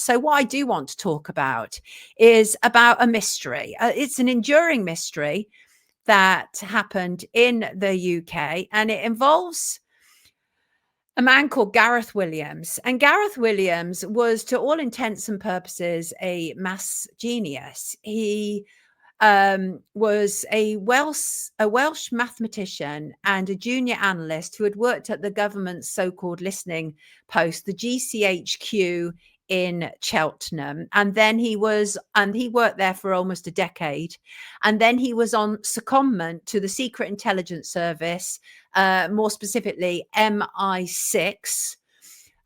So what I do want to talk about is about a mystery. It's an enduring mystery that happened in the UK, and it involves a man called Gareth Williams. And Gareth Williams was, to all intents and purposes, a maths genius. He was a Welsh mathematician and a junior analyst who had worked at the government's so-called listening post, the GCHQ in Cheltenham. And then he worked there for almost a decade. And then he was on secondment to the Secret Intelligence Service, more specifically MI6.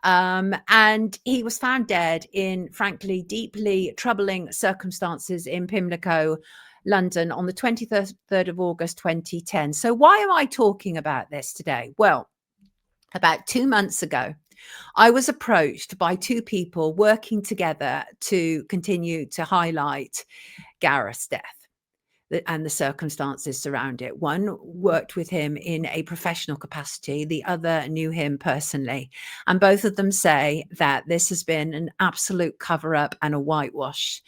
And he was found dead in, frankly, deeply troubling circumstances in Pimlico, London, on the 23rd of August 2010. So why am I talking about this today? Well, about 2 months ago, I was approached by two people working together to continue to highlight Gareth's death and the circumstances surround it. One worked with him in a professional capacity, the other knew him personally. And both of them say that this has been an absolute cover up and a whitewash.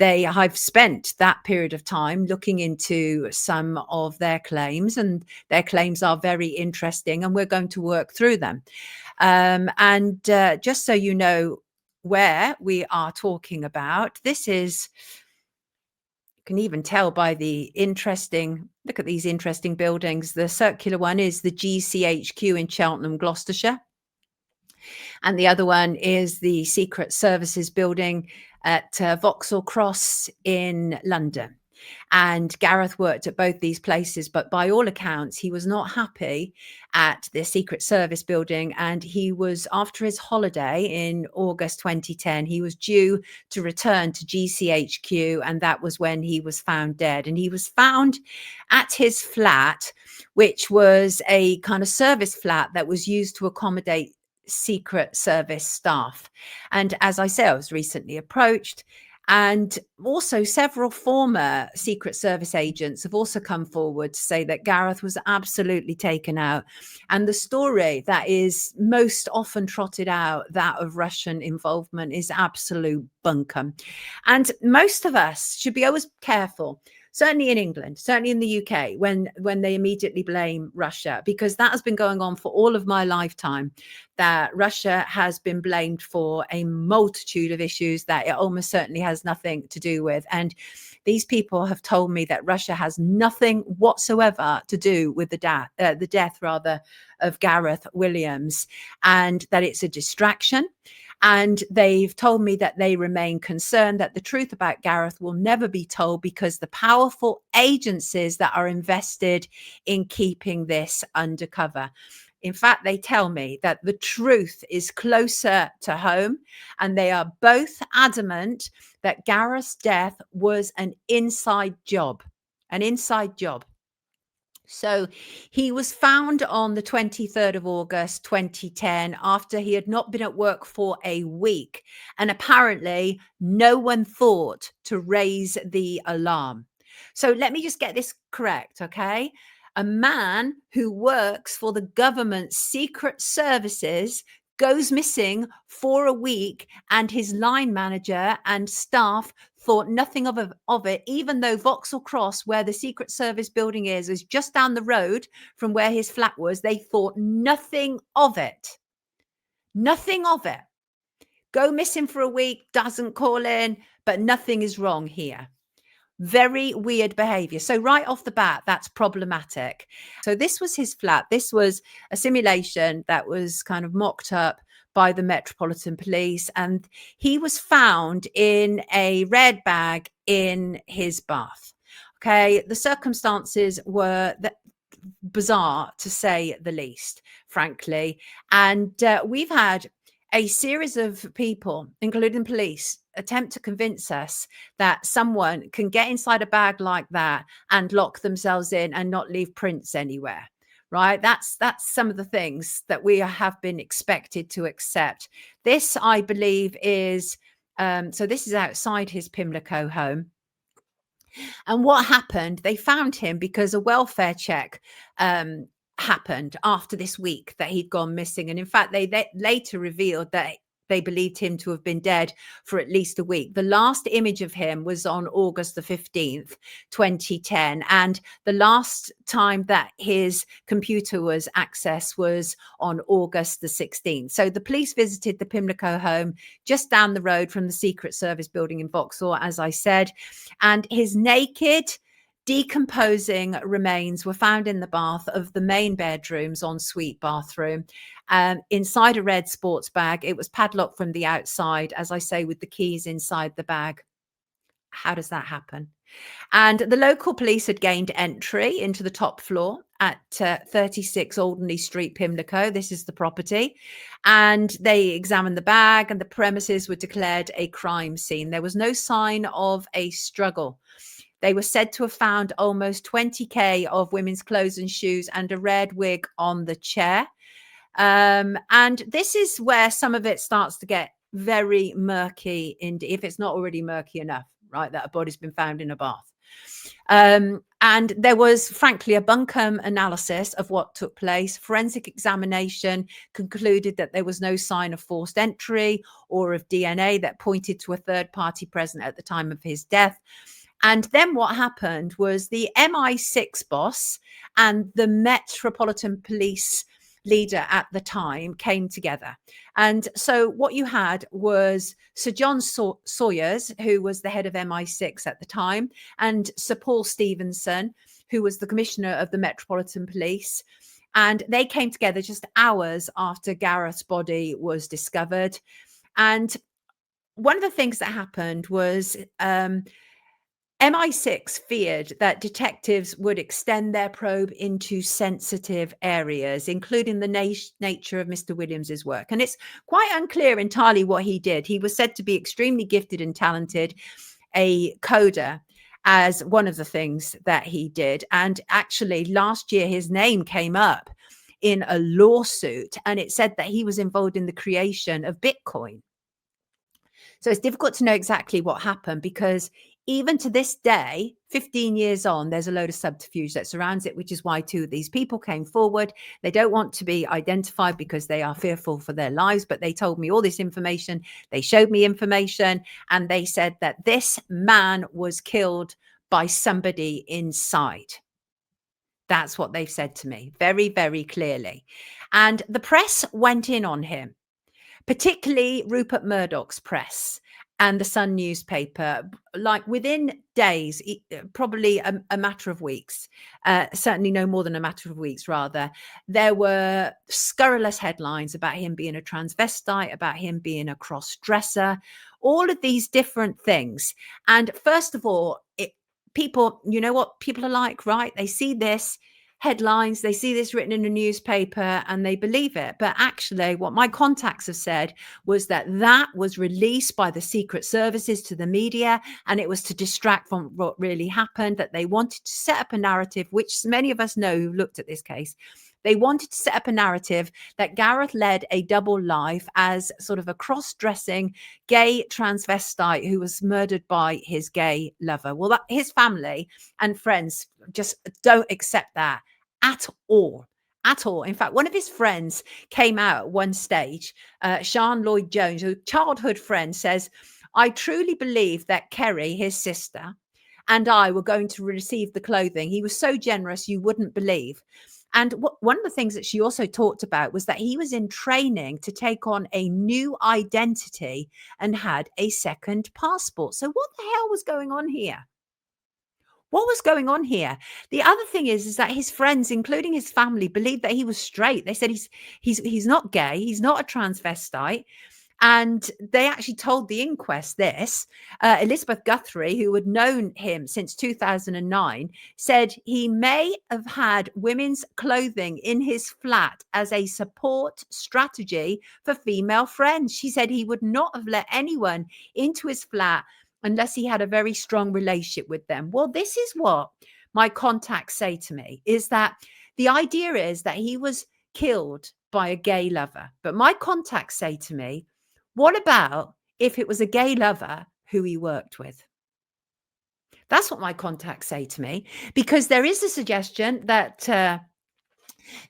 I've spent that period of time looking into some of their claims, and their claims are very interesting, and we're going to work through them. Just so you know where we are talking about, this is, can even tell by the look at these interesting buildings. The circular one is the GCHQ in Cheltenham, Gloucestershire. And the other one is the Secret Services building at Vauxhall Cross in London. And Gareth worked at both these places, but by all accounts, he was not happy at the Secret Service building. And he was, after his holiday in August 2010, he was due to return to GCHQ. And that was when he was found dead. And he was found at his flat, which was a kind of service flat that was used to accommodate Secret Service staff. And as I say, I was recently approached. And also several former Secret Service agents have also come forward to say that Gareth was absolutely taken out. And the story that is most often trotted out, that of Russian involvement, is absolute bunkum. And most of us should be always careful, certainly in England, certainly in the UK, when they immediately blame Russia, because that has been going on for all of my lifetime, that Russia has been blamed for a multitude of issues that it almost certainly has nothing to do with. And these people have told me that Russia has nothing whatsoever to do with the death of Gareth Williams, and that it's a distraction. And they've told me that they remain concerned that the truth about Gareth will never be told because the powerful agencies that are invested in keeping this undercover. In fact, they tell me that the truth is closer to home, and they are both adamant that Gareth's death was an inside job. So he was found on the 23rd of August 2010 after he had not been at work for a week. And apparently no one thought to raise the alarm. So let me just get this correct, okay? A man who works for the government's secret services goes missing for a week, and his line manager and staff thought nothing of it, even though Vauxhall Cross, where the Secret Service building is just down the road from where his flat was. They thought nothing of it. Nothing of it. Go missing for a week, doesn't call in, but nothing is wrong here. Very weird behavior. So right off the bat, that's problematic. So this was his flat. This was a simulation that was kind of mocked up by the Metropolitan Police, and he was found in a red bag in his bath. Okay, the circumstances were bizarre, to say the least, frankly. And we've had a series of people, including police, attempt to convince us that someone can get inside a bag like that and lock themselves in and not leave prints anywhere. Right? That's some of the things that we have been expected to accept. This, I believe, is so this is outside his Pimlico home. And what happened? They found him because a welfare check happened after this week that he'd gone missing. And in fact, they later revealed that they believed him to have been dead for at least a week. The last image of him was on August the 15th, 2010. And the last time that his computer was accessed was on August the 16th. So the police visited the Pimlico home just down the road from the Secret Service building in Vauxhall, as I said. And his naked, decomposing remains were found in the bath of the main bedroom's ensuite bathroom. Inside a red sports bag. It was padlocked from the outside, as I say, with the keys inside the bag. How does that happen? And the local police had gained entry into the top floor at 36 Alderney Street, Pimlico. This is the property. And they examined the bag, and the premises were declared a crime scene. There was no sign of a struggle. They were said to have found almost 20K of women's clothes and shoes and a red wig on the chair. And this is where some of it starts to get very murky, if it's not already murky enough, right, that a body's been found in a bath. And there was, frankly, a buncombe analysis of what took place. Forensic examination concluded that there was no sign of forced entry or of DNA that pointed to a third party present at the time of his death. And then what happened was the MI6 boss and the Metropolitan Police leader at the time came together. And so what you had was Sir John Sawyers, who was the head of MI6 at the time, and Sir Paul Stevenson, who was the commissioner of the Metropolitan Police. And they came together just hours after Gareth's body was discovered. And one of the things that happened was MI6 feared that detectives would extend their probe into sensitive areas, including the nature of Mr. Williams's work. And it's quite unclear entirely what he did. He was said to be extremely gifted and talented, a coder, as one of the things that he did. And actually, last year, his name came up in a lawsuit, and it said that he was involved in the creation of Bitcoin. So it's difficult to know exactly what happened, because even to this day, 15 years on, there's a load of subterfuge that surrounds it, which is why two of these people came forward. They don't want to be identified because they are fearful for their lives, but they told me all this information. They showed me information, and they said that this man was killed by somebody inside. That's what they've said to me very, very clearly. And the press went in on him, particularly Rupert Murdoch's press and the Sun newspaper, like within days, probably a matter of weeks, certainly no more than a matter of weeks, rather, there were scurrilous headlines about him being a transvestite, about him being a cross-dresser, all of these different things. And first of all, people, you know what people are like, right? They see this headlines, they see this written in a newspaper, and they believe it. But actually, what my contacts have said was that that was released by the Secret Services to the media, and it was to distract from what really happened, that they wanted to set up a narrative, which many of us know who looked at this case. They wanted to set up a narrative that Gareth led a double life as sort of a cross-dressing gay transvestite who was murdered by his gay lover. Well, his family and friends just don't accept that at all. At all. In fact, one of his friends came out at one stage, Sian Lloyd-Jones, a childhood friend, says, "I truly believe that Kerry, his sister, and I were going to receive the clothing. He was so generous, you wouldn't believe." And one of the things that she also talked about was that he was in training to take on a new identity and had a second passport. So what the hell was going on here? What was going on here? The other thing is that his friends, including his family, believed that he was straight. They said he's not gay. He's not a transvestite. And they actually told the inquest this. Elizabeth Guthrie, who had known him since 2009, said he may have had women's clothing in his flat as a support strategy for female friends. She said he would not have let anyone into his flat unless he had a very strong relationship with them. Well, this is what my contacts say to me, is that the idea is that he was killed by a gay lover. But my contacts say to me, what about if it was a gay lover who he worked with? That's what my contacts say to me, because there is a suggestion that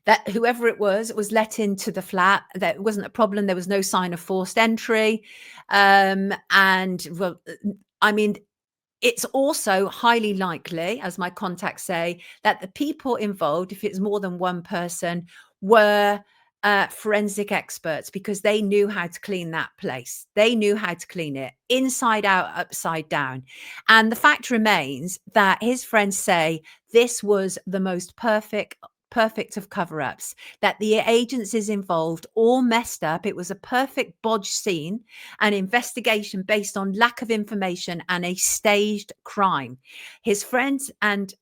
that whoever it was let into the flat. That wasn't a problem. There was no sign of forced entry. And well, I mean, it's also highly likely, as my contacts say, that the people involved, if it's more than one person, were forensic experts, because they knew how to clean that place. They knew how to clean it inside out, upside down. And the fact remains that his friends say this was the most perfect of cover-ups, that the agencies involved all messed up. It was a perfect bodge scene, an investigation based on lack of information, and a staged crime. His friends and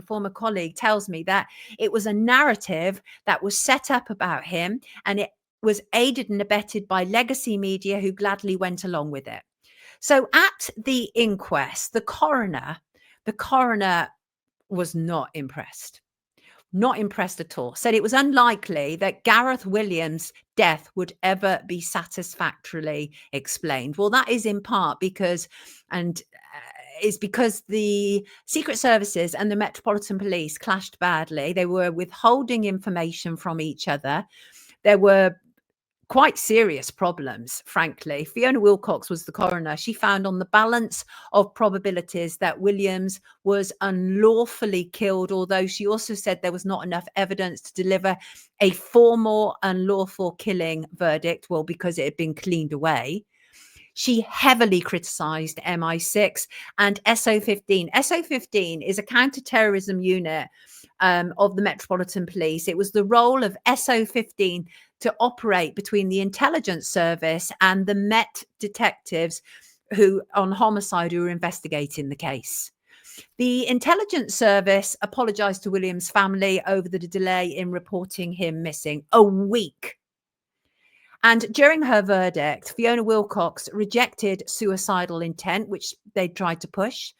former colleague tells me that it was a narrative that was set up about him, and it was aided and abetted by legacy media who gladly went along with it. So at the inquest, the coroner was not impressed. Not impressed at all. Said it was unlikely that Gareth Williams' death would ever be satisfactorily explained. Well, that is in part because, is because the Secret Services and the Metropolitan Police clashed badly. They were withholding information from each other. There were quite serious problems, frankly. Fiona Wilcox was the coroner. She found on the balance of probabilities that Williams was unlawfully killed, although she also said there was not enough evidence to deliver a formal unlawful killing verdict, well, because it had been cleaned away. She heavily criticised MI6 and SO15. SO15 is a counter-terrorism unit of the Metropolitan Police. It was the role of SO15 to operate between the intelligence service and the Met detectives who on homicide who were investigating the case. The intelligence service apologised to Williams' family over the delay in reporting him missing. A week. And during her verdict, Fiona Wilcox rejected suicidal intent, which they tried to push.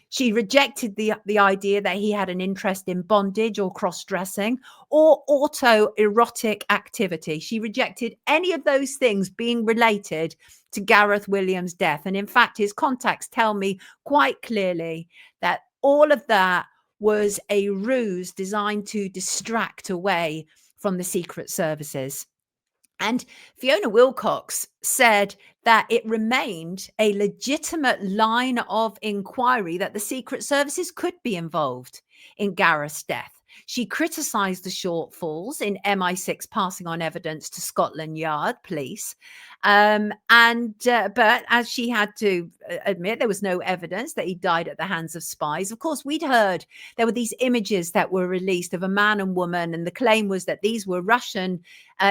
She rejected the idea that he had an interest in bondage or cross-dressing or autoerotic activity. She rejected any of those things being related to Gareth Williams' death. And in fact, his contacts tell me quite clearly that all of that was a ruse designed to distract away from the secret services. And Fiona Wilcox said that it remained a legitimate line of inquiry that the Secret Services could be involved in Gareth's death. She criticised the shortfalls in MI6 passing on evidence to Scotland Yard police. But as she had to admit, there was no evidence that he died at the hands of spies. Of course, we'd heard there were these images that were released of a man and woman, and the claim was that these were Russian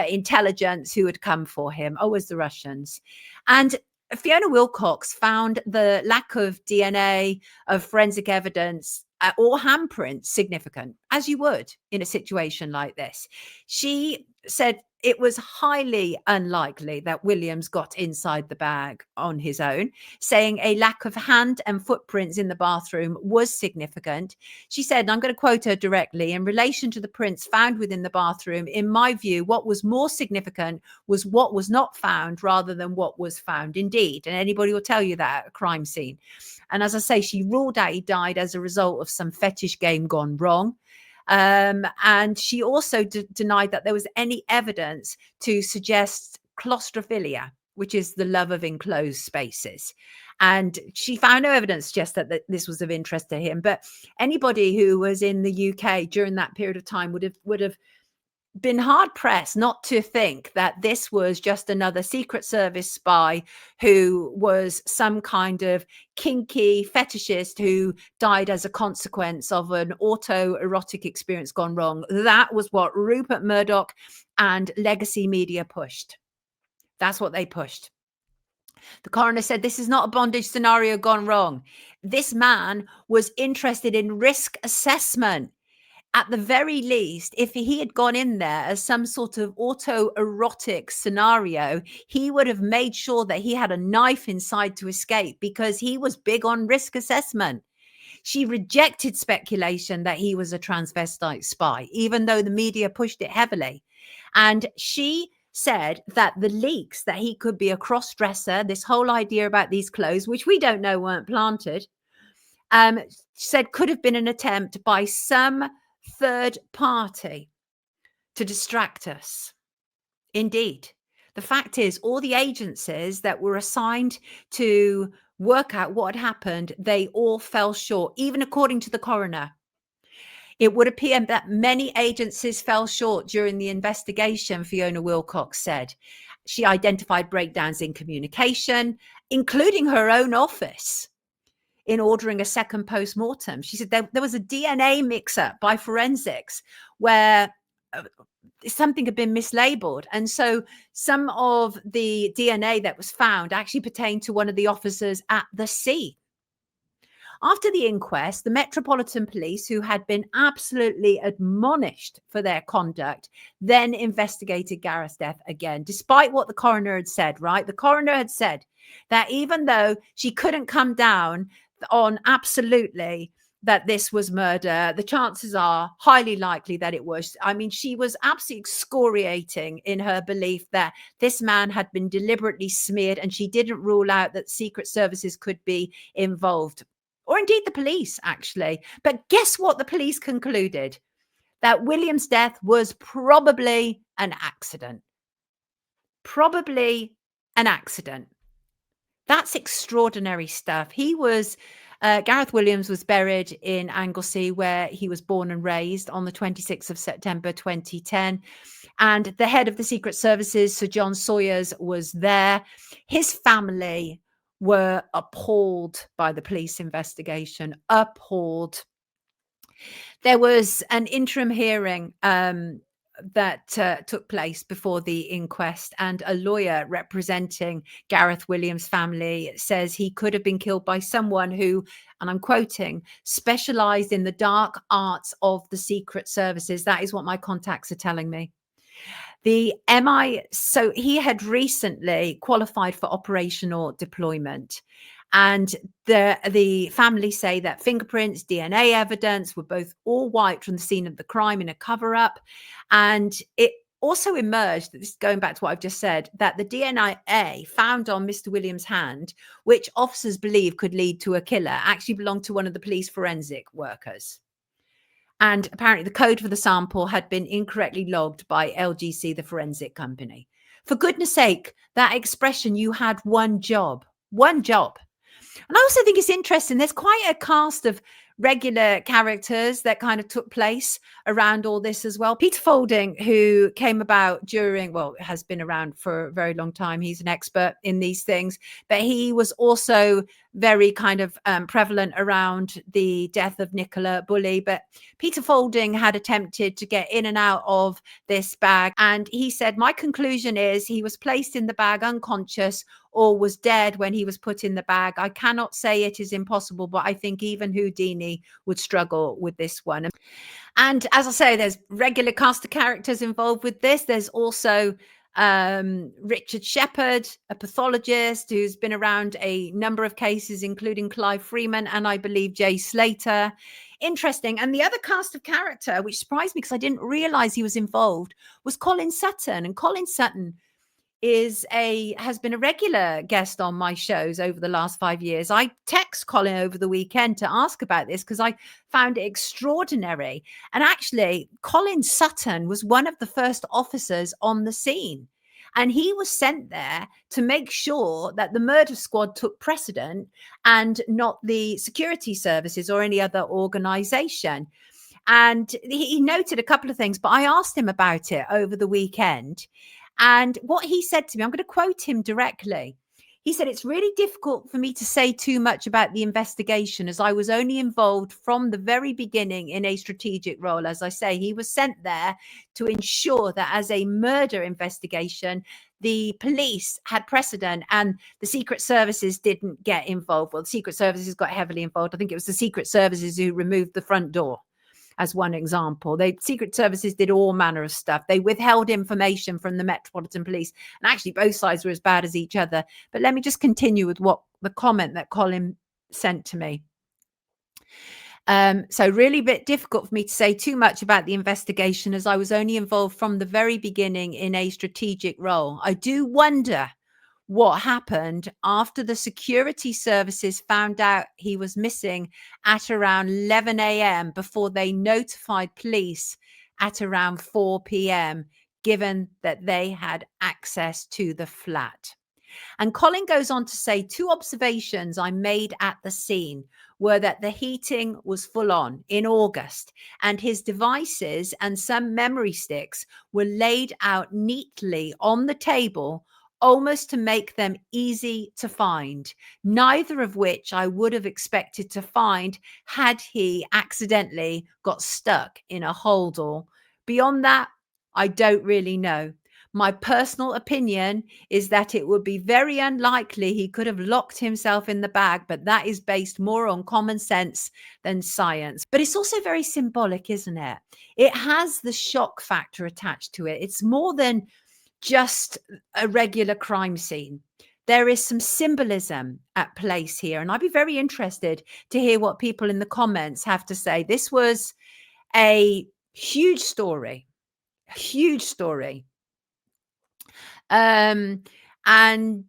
intelligence who had come for him. Oh, it was the Russians. And Fiona Wilcox found the lack of DNA, of forensic evidence, or handprints significant, as you would in a situation like this. She said it was highly unlikely that Williams got inside the bag on his own, saying a lack of hand and footprints in the bathroom was significant. She said, and I'm going to quote her directly, in relation to the prints found within the bathroom, in my view, what was more significant was what was not found rather than what was found. Indeed. And anybody will tell you that at a crime scene. And as I say, she ruled out he died as a result of some fetish game gone wrong. And she also denied that there was any evidence to suggest claustrophilia, which is the love of enclosed spaces. And she found no evidence to suggest that this was of interest to him. But anybody who was in the UK during that period of time would have been hard pressed not to think that this was just another Secret Service spy who was some kind of kinky fetishist who died as a consequence of an autoerotic experience gone wrong. That was what Rupert Murdoch and legacy media pushed. That's what they pushed. The coroner said this is not a bondage scenario gone wrong. This man was interested in risk assessment. At the very least, if he had gone in there as some sort of autoerotic scenario, he would have made sure that he had a knife inside to escape, because he was big on risk assessment. She rejected speculation that he was a transvestite spy, even though the media pushed it heavily. And she said that the leaks that he could be a cross-dresser, this whole idea about these clothes, which we don't know weren't planted, said could have been an attempt by some third party to distract us. Indeed. The fact is, all the agencies that were assigned to work out what had happened, they all fell short, even according to the coroner. It would appear that many agencies fell short during the investigation, Fiona Wilcox said. She identified breakdowns in communication, including her own office, in ordering a second post-mortem. She said there was a DNA mix-up by forensics where something had been mislabeled. And so some of the DNA that was found actually pertained to one of the officers at the scene. After the inquest, the Metropolitan Police, who had been absolutely admonished for their conduct, then investigated Gareth's death again, despite what the coroner had said, right? The coroner had said that even though she couldn't come down on absolutely that this was murder, the chances are highly likely that it was. I mean, she was absolutely excoriating in her belief that this man had been deliberately smeared, and she didn't rule out that secret services could be involved. Or indeed the police, actually. But guess what the police concluded? That Williams' death was probably an accident. Probably an accident. That's extraordinary stuff. Gareth Williams was buried in Anglesey, where he was born and raised, on the 26th of September 2010. And the head of the Secret Services, Sir John Sawyers, was there. His family were appalled by the police investigation, appalled. There was an interim hearing that took place before the inquest, and a lawyer representing Gareth Williams' family says he could have been killed by someone who, and I'm quoting, specialized in the dark arts of the secret services. That is what my contacts are telling me. So he had recently qualified for operational deployment. And the family say that fingerprints, DNA evidence were both all wiped from the scene of the crime in a cover-up. And it also emerged, this is going back to what I've just said, that the DNA found on Mr. Williams' hand, which officers believe could lead to a killer, actually belonged to one of the police forensic workers. And apparently the code for the sample had been incorrectly logged by LGC, the forensic company. For goodness sake, that expression, you had one job. And I also think it's interesting. There's quite a cast of regular characters that kind of took place around all this as well. Peter Folding, who came about has been around for a very long time. He's an expert in these things, but he was also very kind of prevalent around the death of Nicola Bulley. But Peter Folding had attempted to get in and out of this bag. And he said, my conclusion is he was placed in the bag unconscious or was dead when he was put in the bag. I cannot say it is impossible, but I think even Houdini would struggle with this one. And as I say, there's regular cast of characters involved with this. There's also Richard Shepherd, a pathologist who's been around a number of cases, including Clive Freeman and I believe Jay Slater. Interesting. And the other cast of character, which surprised me because I didn't realize he was involved, was Colin Sutton. And Colin Sutton has been a regular guest on my shows over the last 5 years. I text Colin over the weekend to ask about this because I found it extraordinary. And actually, Colin Sutton was one of the first officers on the scene. And he was sent there to make sure that the murder squad took precedent and not the security services or any other organization. And he noted a couple of things, but I asked him about it over the weekend. And what he said to me, I'm going to quote him directly. He said, it's really difficult for me to say too much about the investigation as I was only involved from the very beginning in a strategic role. As I say, he was sent there to ensure that as a murder investigation, the police had precedent and the secret services didn't get involved. Well, the secret services got heavily involved. I think it was the secret services who removed the front door. As one example, secret services did all manner of stuff. They withheld information from the Metropolitan Police, and actually both sides were as bad as each other. But let me just continue with what the comment that Colin sent to me. So really a bit difficult for me to say too much about the investigation as I was only involved from the very beginning in a strategic role. I do wonder what happened after the security services found out he was missing at around 11 a.m. before they notified police at around 4 p.m., given that they had access to the flat. And Colin goes on to say 2 observations I made at the scene were that the heating was full on in August, and his devices and some memory sticks were laid out neatly on the table, almost to make them easy to find, neither of which I would have expected to find had he accidentally got stuck in a holdall. Beyond that, I don't really know. My personal opinion is that it would be very unlikely he could have locked himself in the bag, but that is based more on common sense than science. But it's also very symbolic, isn't it? It has the shock factor attached to it. It's more than just a regular crime scene. There is some symbolism at place here, and I'd be very interested to hear what people in the comments have to say. This was a huge story, a huge story. And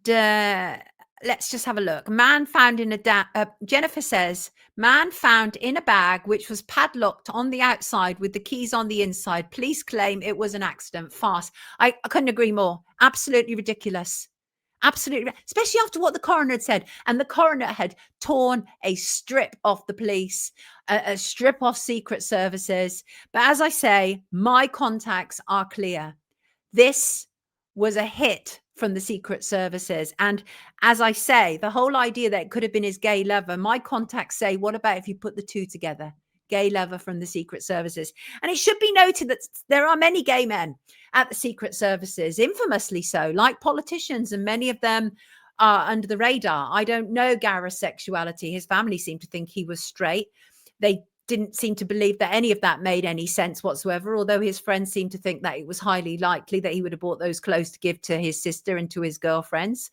let's just have a look. Man found in Jennifer says, man found in a bag which was padlocked on the outside with the keys on the inside. Police claim it was an accident. Farce. I couldn't agree more. Absolutely ridiculous. Absolutely, especially after what the coroner had said. And the coroner had torn a strip off the police, a strip off Secret Services. But as I say, my contacts are clear. This was a hit from the Secret Services. And as I say, the whole idea that it could have been his gay lover, my contacts say, what about if you put the two together? Gay lover from the Secret Services. And it should be noted that there are many gay men at the Secret Services, infamously so, like politicians, and many of them are under the radar. I don't know Gareth's sexuality. His family seemed to think he was straight. They didn't seem to believe that any of that made any sense whatsoever, although his friends seemed to think that it was highly likely that he would have bought those clothes to give to his sister and to his girlfriends.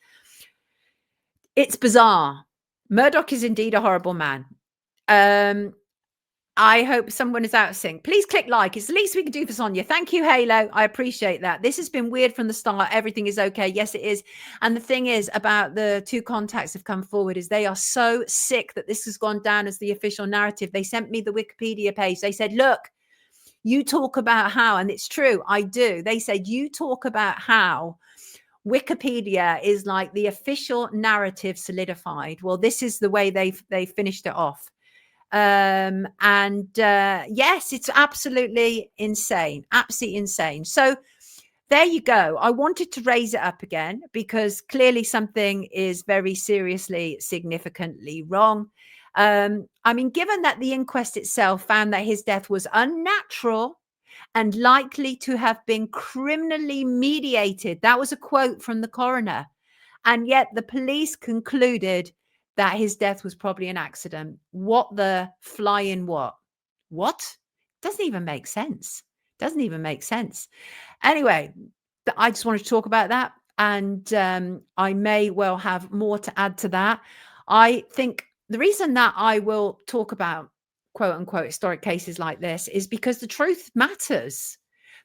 It's bizarre. Murdoch is indeed a horrible man. I hope someone is out of sync. Please click like. It's the least we can do for Sonia. Thank you, Halo. I appreciate that. This has been weird from the start. Everything is okay. Yes, it is. And the thing is about the 2 contacts have come forward is they are so sick that this has gone down as the official narrative. They sent me the Wikipedia page. They said, look, you talk about how, and it's true, I do. They said, you talk about how Wikipedia is like the official narrative solidified. Well, this is the way they finished it off. Yes, it's absolutely insane, absolutely insane. So there you go. I wanted to raise it up again because clearly something is very seriously, significantly wrong. I mean, given that the inquest itself found that his death was unnatural and likely to have been criminally mediated, that was a quote from the coroner, and yet the police concluded that his death was probably an accident. What the flying what? What? Doesn't even make sense. Doesn't even make sense. Anyway, I just wanted to talk about that. And I may well have more to add to that. I think the reason that I will talk about quote unquote historic cases like this is because the truth matters.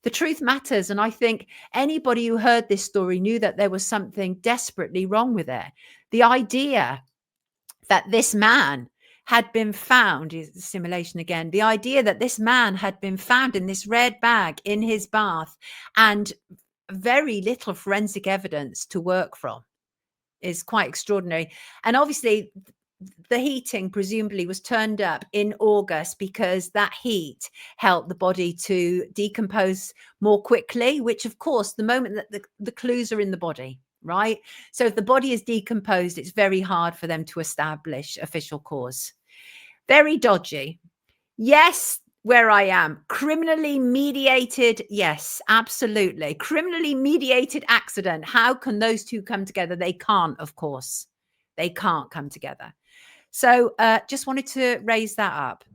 The truth matters. And I think anybody who heard this story knew that there was something desperately wrong with it. The idea that this man had been found is the simulation again. The idea that this man had been found in this red bag in his bath and very little forensic evidence to work from is quite extraordinary. And obviously the heating presumably was turned up in August because that heat helped the body to decompose more quickly, which of course, the moment that the clues are in the body, right? So if the body is decomposed, it's very hard for them to establish official cause. Very dodgy. Yes, where I am. Criminally mediated. Yes, absolutely. Criminally mediated accident. How can those two come together? They can't, of course. They can't come together. So just wanted to raise that up.